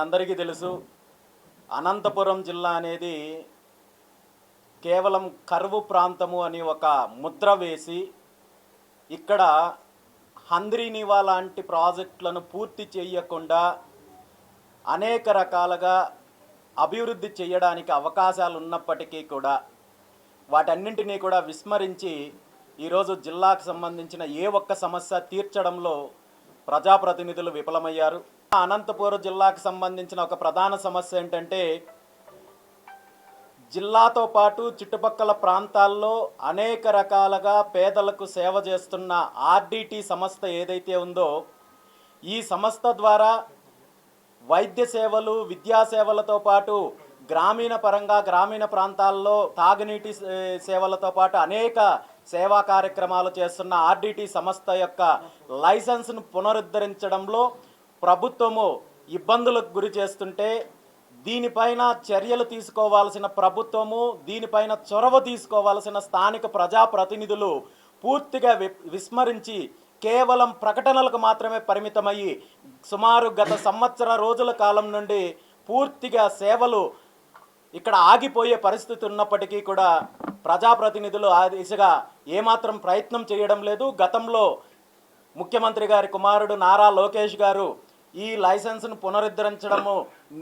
అందరికీ తెలుసు అనంతపురం జిల్లా అనేది కేవలం కరువు ప్రాంతము అని ఒక ముద్ర వేసి ఇక్కడ హంద్రీనివా లాంటి ప్రాజెక్టులను పూర్తి చేయకుండా అనేక రకాలుగా అభివృద్ధి చేయడానికి అవకాశాలు ఉన్నప్పటికీ కూడా వాటన్నింటినీ కూడా విస్మరించి ఈరోజు జిల్లాకు సంబంధించిన ఏ ఒక్క సమస్య తీర్చడంలో ప్రజాప్రతినిధులు విఫలమయ్యారు. అనంతపురం జిల్లాకు సంబంధించిన ఒక ప్రధాన సమస్య ఏంటంటే జిల్లాతో పాటు చుట్టుపక్కల ప్రాంతాల్లో అనేక రకాలుగా పేదలకు సేవ చేస్తున్న ఆర్డిటి సంస్థ ఏదైతే ఉందో ఈ సంస్థ ద్వారా వైద్య సేవలు విద్యా సేవలతో పాటు గ్రామీణ ప్రాంతాల్లో తాగునీటి సేవలతో పాటు అనేక సేవా కార్యక్రమాలు చేస్తున్న ఆర్డిటి సంస్థ యొక్క లైసెన్స్ను పునరుద్ధరించడంలో ప్రభుత్వము ఇబ్బందులకు గురి చేస్తుంటే దీనిపైన చర్యలు తీసుకోవాల్సిన ప్రభుత్వము, దీనిపైన చొరవ తీసుకోవాల్సిన స్థానిక ప్రజాప్రతినిధులు పూర్తిగా విస్మరించి కేవలం ప్రకటనలకు మాత్రమే పరిమితమయ్యి సుమారు గత సంవత్సర రోజుల కాలం నుండి పూర్తిగా సేవలు ఇక్కడ ఆగిపోయే పరిస్థితి ఉన్నప్పటికీ కూడా ప్రజాప్రతినిధులు ఆ దిశగా ఏమాత్రం ప్రయత్నం చేయడం లేదు. గతంలో ముఖ్యమంత్రి గారి కుమారుడు నారా లోకేష్ గారు ఈ లైసెన్స్ను పునరుద్ధరించడము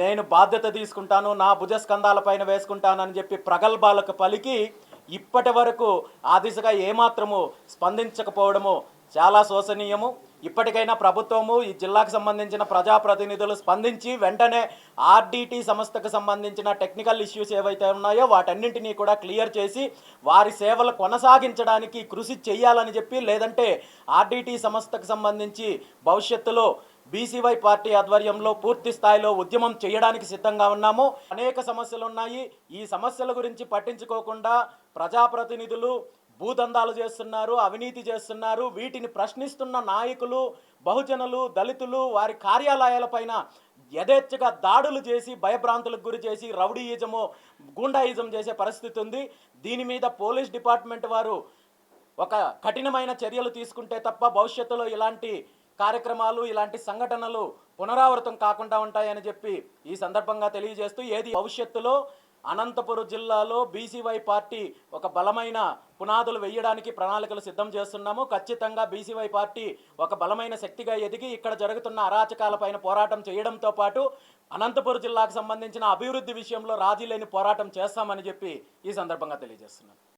నేను బాధ్యత తీసుకుంటాను, నా భుజస్కంధాలపైన వేసుకుంటానని చెప్పి ప్రగల్భాలకు పలికి ఇప్పటి వరకు ఆ దిశగా ఏమాత్రము స్పందించకపోవడము చాలా శోచనీయము. ఇప్పటికైనా ప్రభుత్వము ఈ జిల్లాకు సంబంధించిన ప్రజాప్రతినిధులు స్పందించి వెంటనే ఆర్డిటి సంస్థకు సంబంధించిన టెక్నికల్ ఇష్యూస్ ఏవైతే ఉన్నాయో వాటన్నింటినీ కూడా క్లియర్ చేసి వారి సేవలు కొనసాగించడానికి కృషి చేయాలని చెప్పి, లేదంటే ఆర్డిటి సంస్థకు సంబంధించి భవిష్యత్తులో బీసీవై పార్టీ ఆధ్వర్యంలో పూర్తి స్థాయిలో ఉద్యమం చేయడానికి సిద్ధంగా ఉన్నాము. అనేక సమస్యలు ఉన్నాయి. ఈ సమస్యల గురించి పట్టించుకోకుండా ప్రజాప్రతినిధులు భూదందాలు చేస్తున్నారు, అవినీతి చేస్తున్నారు. వీటిని ప్రశ్నిస్తున్న నాయకులు, బహుజనులు, దళితులు వారి కార్యాలయాలపైన యథేచ్ఛగా దాడులు చేసి భయభ్రాంతులకు గురి చేసి రౌడీయిజము, గూండాయిజం చేసే పరిస్థితి ఉంది. దీని మీద పోలీస్ డిపార్ట్మెంట్ వారు ఒక కఠినమైన చర్యలు తీసుకుంటే తప్ప భవిష్యత్తులో ఇలాంటి కార్యక్రమాలు, ఇలాంటి సంఘటనలు పునరావృతం కాకుండా ఉంటాయని చెప్పి ఈ సందర్భంగా తెలియజేస్తూ, ఏది భవిష్యత్తులో అనంతపురం జిల్లాలో బీసీవై పార్టీ ఒక బలమైన పునాదులు వేయడానికి ప్రణాళికలు సిద్ధం చేస్తున్నాము. ఖచ్చితంగా బీసీవై పార్టీ ఒక బలమైన శక్తిగా ఎదిగి ఇక్కడ జరుగుతున్న అరాచకాలపైన పోరాటం చేయడంతో పాటు అనంతపురం జిల్లాకు సంబంధించిన అభివృద్ధి విషయంలో రాజీ లేని పోరాటం చేస్తామని చెప్పి ఈ సందర్భంగా తెలియజేస్తున్నాను.